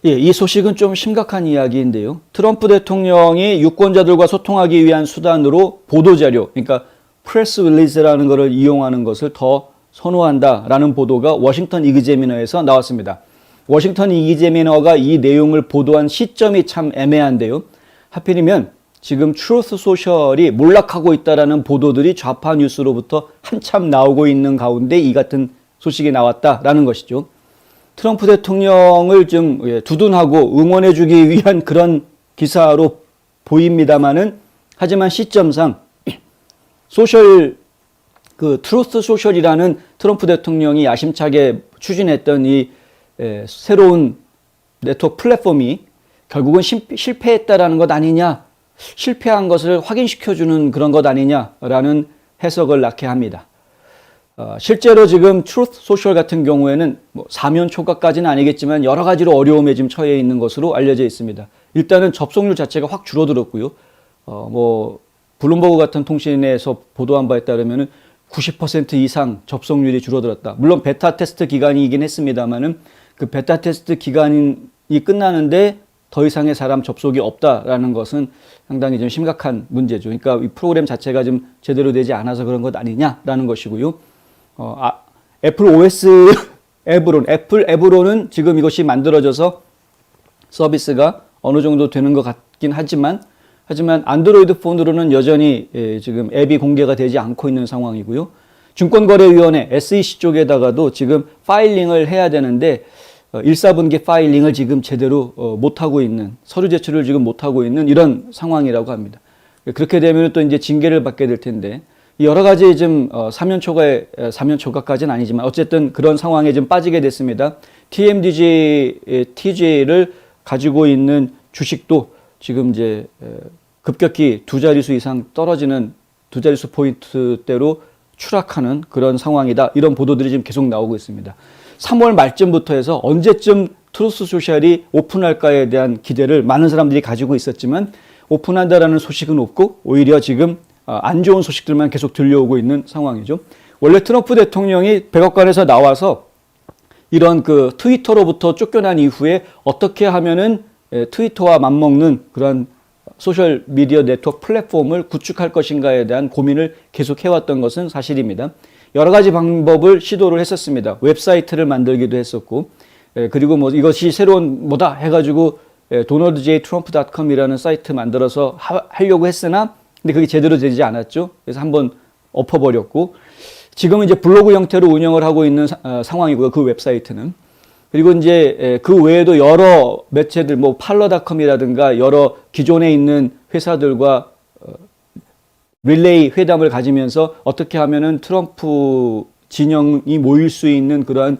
예, 이 소식은 좀 심각한 이야기인데요. 트럼프 대통령이 유권자들과 소통하기 위한 수단으로 보도자료, 그러니까 프레스 릴리즈라는 것을 이용하는 것을 더 선호한다라는 보도가 워싱턴 이그제미너에서 나왔습니다. 워싱턴 이그제미너가 이 내용을 보도한 시점이 참 애매한데요. 하필이면 지금 트루스 소셜이 몰락하고 있다라는 보도들이 좌파 뉴스로부터 한참 나오고 있는 가운데 이 같은 소식이 나왔다라는 것이죠. 트럼프 대통령을 좀 두둔하고 응원해주기 위한 그런 기사로 보입니다만은, 하지만 시점상 트루스 소셜이라는 트럼프 대통령이 야심차게 추진했던 이 새로운 네트워크 플랫폼이 결국은 실패했다라는 것 아니냐, 실패한 것을 확인시켜주는 그런 것 아니냐라는 해석을 낳게 합니다. 실제로 지금 트루스 소셜 같은 경우에는 사면 초과까지는 아니겠지만 여러 가지로 어려움에 지금 처해 있는 것으로 알려져 있습니다. 일단은 접속률 자체가 확 줄어들었고요. 블룸버그 같은 통신에서 보도한 바에 따르면 90% 이상 접속률이 줄어들었다. 물론 베타 테스트 기간이긴 했습니다만은 그 베타 테스트 기간이 끝나는데 더 이상의 사람 접속이 없다라는 것은 상당히 좀 심각한 문제죠. 그러니까 이 프로그램 자체가 좀 제대로 되지 않아서 그런 것 아니냐라는 것이고요. 애플 OS 애플 앱으로는 지금 이것이 만들어져서 서비스가 어느 정도 되는 것 같긴 하지만 안드로이드 폰으로는 여전히 지금 앱이 공개가 되지 않고 있는 상황이고요. 증권거래위원회 SEC 쪽에다가도 지금 파일링을 해야 되는데 1사분기 파일링을 지금 제대로 못하고 있는, 서류 제출을 지금 못하고 있는 이런 상황이라고 합니다. 그렇게 되면 또 이제 징계를 받게 될 텐데, 여러 가지 좀 사면 초과까지는 아니지만 어쨌든 그런 상황에 좀 빠지게 됐습니다. TMDG를 가지고 있는 주식도 지금 이제 급격히 두 자릿수 이상 떨어지는, 두 자릿수 포인트대로 추락하는 그런 상황이다. 이런 보도들이 지금 계속 나오고 있습니다. 3월 말쯤부터 해서 언제쯤 트루스 소셜이 오픈할까에 대한 기대를 많은 사람들이 가지고 있었지만 오픈한다라는 소식은 없고 오히려 지금 안 좋은 소식들만 계속 들려오고 있는 상황이죠. 원래 트럼프 대통령이 백악관에서 나와서 이런 그 트위터로부터 쫓겨난 이후에 어떻게 하면은 트위터와 맞먹는 그런 소셜 미디어 네트워크 플랫폼을 구축할 것인가에 대한 고민을 계속 해왔던 것은 사실입니다. 여러 가지 방법을 시도를 했었습니다. 웹사이트를 만들기도 했었고, 그리고 이것이 새로운 뭐다 해가지고 donaldjtrump.com이라는 사이트 만들어서 하려고 했으나 근데 그게 제대로 되지 않았죠. 그래서 한번 엎어버렸고, 지금은 이제 블로그 형태로 운영을 하고 있는 상황이고요. 그 웹사이트는. 그리고 이제 그 외에도 여러 매체들, parler.com이라든가 여러 기존에 있는 회사들과 릴레이 회담을 가지면서 어떻게 하면은 트럼프 진영이 모일 수 있는 그런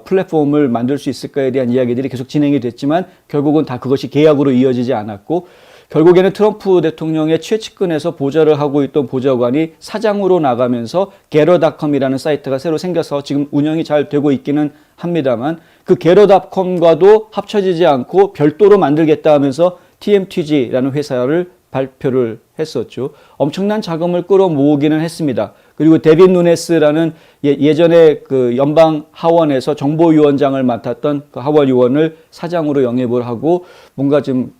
플랫폼을 만들 수 있을까에 대한 이야기들이 계속 진행이 됐지만 결국은 다 그것이 계약으로 이어지지 않았고, 결국에는 트럼프 대통령의 최측근에서 보좌를 하고 있던 보좌관이 사장으로 나가면서 게러닷컴이라는 사이트가 새로 생겨서 지금 운영이 잘 되고 있기는 합니다만, 그 게러닷컴과도 합쳐지지 않고 별도로 만들겠다 하면서 TMTG라는 회사를 발표를 했었죠. 엄청난 자금을 끌어모으기는 했습니다. 그리고 데빈 누네스라는 예전에 그 연방 하원에서 정보위원장을 맡았던 그 하원 의원을 사장으로 영입을 하고 뭔가 좀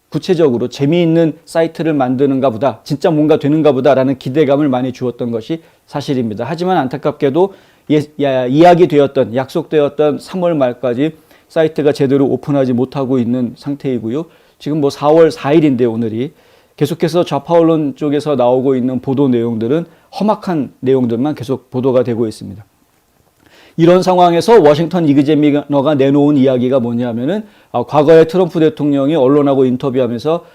구체적으로 재미있는 사이트를 만드는가 보다, 진짜 뭔가 되는가 보다라는 기대감을 많이 주었던 것이 사실입니다. 하지만 안타깝게도 이야기되었던, 약속되었던 3월 말까지 사이트가 제대로 오픈하지 못하고 있는 상태이고요. 지금 4월 4일인데 오늘이 계속해서 좌파 언론 쪽에서 나오고 있는 보도 내용들은 험악한 내용들만 계속 보도가 되고 있습니다. 이런 상황에서 워싱턴 이그제미너가 내놓은 이야기가 뭐냐면은 과거에 트럼프 대통령이 언론하고 인터뷰하면서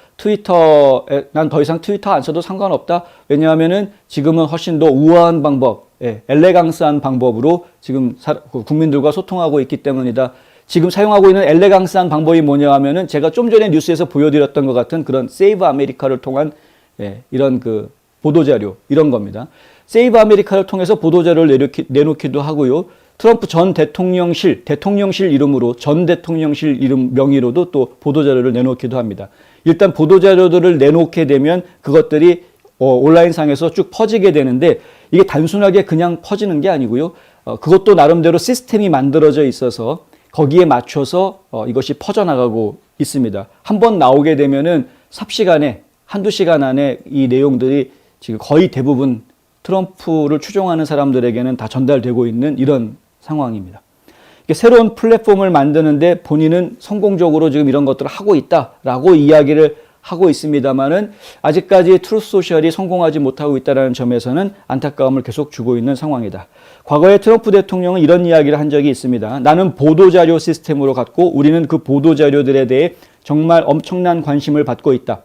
난 더 이상 트위터 안 써도 상관없다. 왜냐하면은 지금은 훨씬 더 우아한 방법, 엘레강스한 방법으로 지금 국민들과 소통하고 있기 때문이다. 지금 사용하고 있는 엘레강스한 방법이 뭐냐 하면은 제가 좀 전에 뉴스에서 보여드렸던 것 같은 그런 세이브 아메리카를 통한 이런 그 보도자료, 이런 겁니다. 세이브 아메리카를 통해서 보도자료를 내놓기도 하고요. 트럼프 전 대통령실 이름으로 전 대통령실 이름 명의로도 또 보도자료를 내놓기도 합니다. 일단 보도자료들을 내놓게 되면 그것들이 온라인상에서 쭉 퍼지게 되는데 이게 단순하게 그냥 퍼지는 게 아니고요. 그것도 나름대로 시스템이 만들어져 있어서 거기에 맞춰서 이것이 퍼져나가고 있습니다. 한번 나오게 되면은 삽시간에 한두 시간 안에 이 내용들이 지금 거의 대부분 트럼프를 추종하는 사람들에게는 다 전달되고 있는 이런 상황입니다. 새로운 플랫폼을 만드는데 본인은 성공적으로 지금 이런 것들을 하고 있다라고 이야기를 하고 있습니다만은 아직까지 트루스 소셜이 성공하지 못하고 있다는 점에서는 안타까움을 계속 주고 있는 상황이다. 과거에 트럼프 대통령은 이런 이야기를 한 적이 있습니다. 나는 보도자료 시스템으로 갔고 우리는 그 보도자료들에 대해 정말 엄청난 관심을 받고 있다.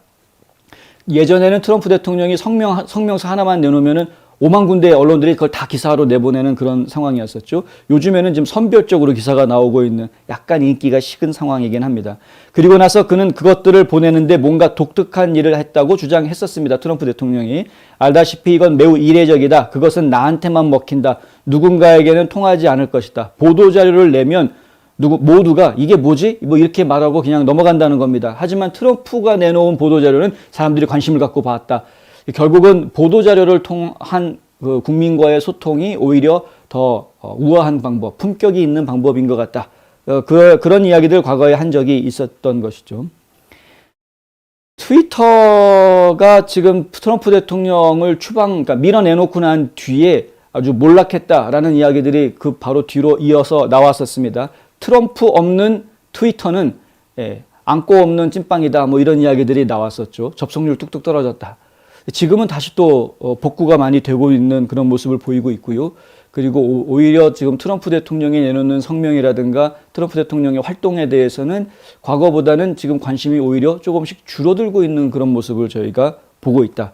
예전에는 트럼프 대통령이 성명서 하나만 내놓으면은 5만 군데의 언론들이 그걸 다 기사로 내보내는 그런 상황이었었죠. 요즘에는 지금 선별적으로 기사가 나오고 있는 약간 인기가 식은 상황이긴 합니다. 그리고 나서 그는 그것들을 보내는데 뭔가 독특한 일을 했다고 주장했었습니다. 트럼프 대통령이. 알다시피 이건 매우 이례적이다. 그것은 나한테만 먹힌다. 누군가에게는 통하지 않을 것이다. 보도자료를 내면 모두가 이게 뭐지? 뭐 이렇게 말하고 그냥 넘어간다는 겁니다. 하지만 트럼프가 내놓은 보도자료는 사람들이 관심을 갖고 봤다. 결국은 보도자료를 통한 그 국민과의 소통이 오히려 더 우아한 방법, 품격이 있는 방법인 것 같다. 그런 이야기들 과거에 한 적이 있었던 것이죠. 트위터가 지금 트럼프 대통령을 그러니까 밀어내놓고 난 뒤에 아주 몰락했다라는 이야기들이 그 바로 뒤로 이어서 나왔었습니다. 트럼프 없는 트위터는 안고 없는 찐빵이다. 뭐 이런 이야기들이 나왔었죠. 접속률 뚝뚝 떨어졌다. 지금은 다시 또 복구가 많이 되고 있는 그런 모습을 보이고 있고요. 그리고 오히려 지금 트럼프 대통령이 내놓는 성명이라든가 트럼프 대통령의 활동에 대해서는 과거보다는 지금 관심이 오히려 조금씩 줄어들고 있는 그런 모습을 저희가 보고 있다.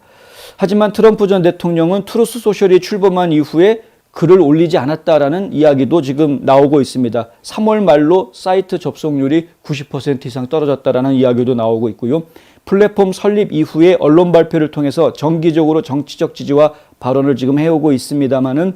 하지만 트럼프 전 대통령은 트루스 소셜이 출범한 이후에 글을 올리지 않았다라는 이야기도 지금 나오고 있습니다. 3월 말로 사이트 접속률이 90% 이상 떨어졌다라는 이야기도 나오고 있고요. 플랫폼 설립 이후에 언론 발표를 통해서 정기적으로 정치적 지지와 발언을 지금 해오고 있습니다만은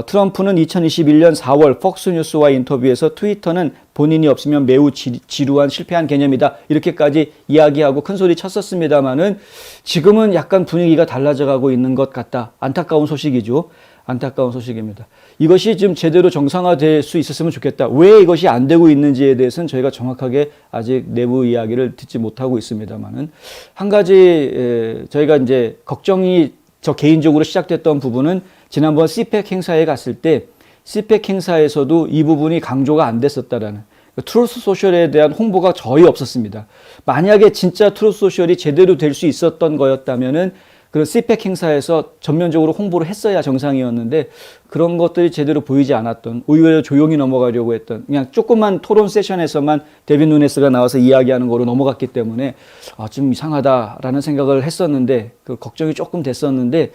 트럼프는 2021년 4월 폭스뉴스와 인터뷰에서 트위터는 본인이 없으면 매우 지루한 실패한 개념이다. 이렇게까지 이야기하고 큰소리 쳤었습니다만은 지금은 약간 분위기가 달라져 가고 있는 것 같다. 안타까운 소식이죠. 안타까운 소식입니다. 이것이 지금 제대로 정상화될 수 있었으면 좋겠다. 왜 이것이 안 되고 있는지에 대해서는 저희가 정확하게 아직 내부 이야기를 듣지 못하고 있습니다만은 한 가지 저희가 이제 걱정이 저 개인적으로 시작됐던 부분은 지난번 CPEC 행사에 갔을 때 CPEC 행사에서도 이 부분이 강조가 안 됐었다라는 트루스 소셜에 대한 홍보가 거의 없었습니다. 만약에 진짜 트루스 소셜이 제대로 될 수 있었던 거였다면은 그런 CPEC 행사에서 전면적으로 홍보를 했어야 정상이었는데 그런 것들이 제대로 보이지 않았던, 오히려 조용히 넘어가려고 했던, 그냥 조그만 토론 세션에서만 데빈 누네스가 나와서 이야기하는 거로 넘어갔기 때문에 좀 이상하다라는 생각을 했었는데 그 걱정이 조금 됐었는데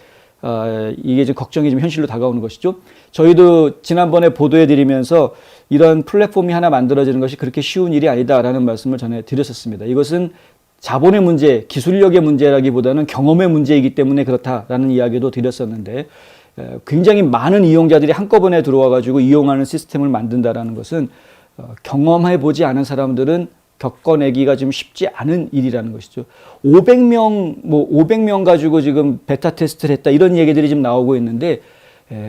이게 지금 걱정이 좀 현실로 다가오는 것이죠. 저희도 지난번에 보도해드리면서 이런 플랫폼이 하나 만들어지는 것이 그렇게 쉬운 일이 아니다라는 말씀을 전해드렸었습니다. 이것은 자본의 문제, 기술력의 문제라기보다는 경험의 문제이기 때문에 그렇다라는 이야기도 드렸었는데 굉장히 많은 이용자들이 한꺼번에 들어와 가지고 이용하는 시스템을 만든다라는 것은 경험해보지 않은 사람들은 겪어내기가 좀 쉽지 않은 일이라는 것이죠. 500명 가지고 지금 베타 테스트를 했다 이런 얘기들이 지금 나오고 있는데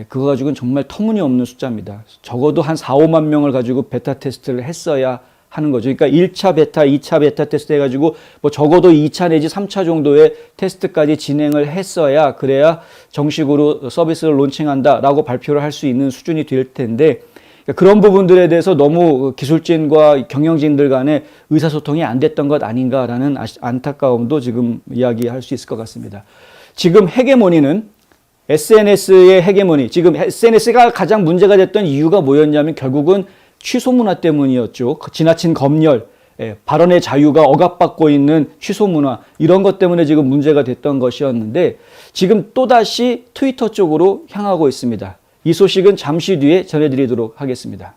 그거 가지고는 정말 터무니없는 숫자입니다. 적어도 한 4, 5만 명을 가지고 베타 테스트를 했어야 하는 거죠. 그러니까 1차 베타, 2차 베타 테스트 해가지고 뭐 적어도 2차 내지 3차 정도의 테스트까지 진행을 했어야 그래야 정식으로 서비스를 론칭한다라고 발표를 할 수 있는 수준이 될 텐데 그런 부분들에 대해서 너무 기술진과 경영진들 간에 의사소통이 안 됐던 것 아닌가라는 안타까움도 지금 이야기할 수 있을 것 같습니다. 지금 헤게모니는 SNS의 헤게모니, 지금 SNS가 가장 문제가 됐던 이유가 뭐였냐면 결국은 취소 문화 때문이었죠. 지나친 검열, 발언의 자유가 억압받고 있는 취소 문화 이런 것 때문에 지금 문제가 됐던 것이었는데 지금 또다시 트위터 쪽으로 향하고 있습니다. 이 소식은 잠시 뒤에 전해드리도록 하겠습니다.